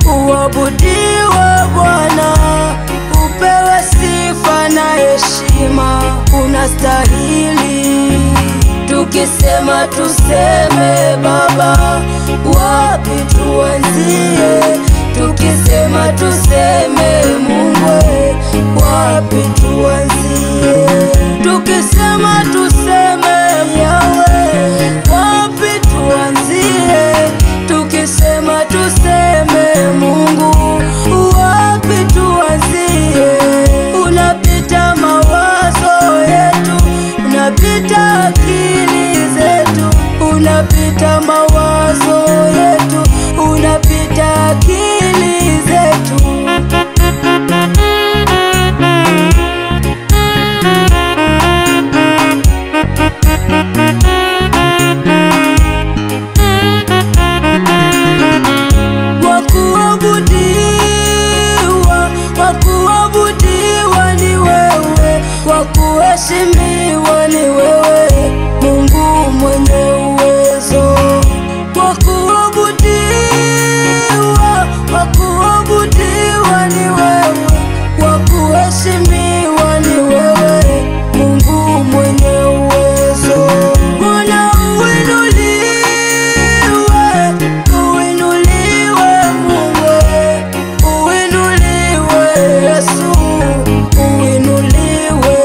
Uabudiwe Bwana, upewe sifa na heshima, unastahili. Tukisema tuseme Baba, wapi tuanzie? Tukisema tuseme Mungu, wapi tuanzie? Tukisema tuseme Yahweh, wapi tuanzie? Tukisema tuseme Mungu, wapi tuanzie? Unapita mawazo yetu, unapita akili zetu, unapita mawazo yetu, unapita akili zetu. Wakuabudiwa ni wewe, wakuheshimiwa ni wewe, Mungu mwenye uwezo. Wakuabudiwa ni wewe, wakuheshimiwa ni wewe, Mungu mwenye uwezo. Bwana uinuliwe, uinuliwe Mungu, uinuliwe Yesu, uinuliwe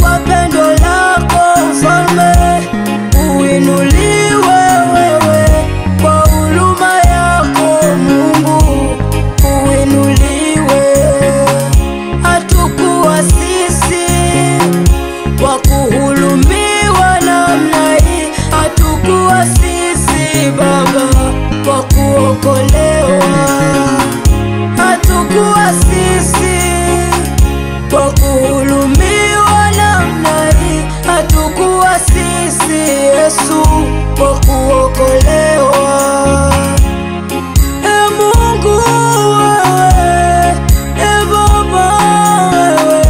kwa pendo lako Mfalme, uinuliwe wewe kwa huruma yako Mungu, uinuliwe. Hatukuwa sisi wa kuhulumiwa namna hii, hatukuwa sisi Baba wa kuokolewa, hatukuwa sisi wa kuhulumiwa namna hii, hatukuwa sisi Yesu wa kuokolewa. Mungu wewe, Baba wewe,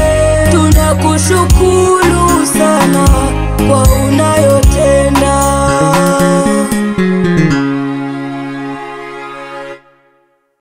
tunakushukuru sana kwa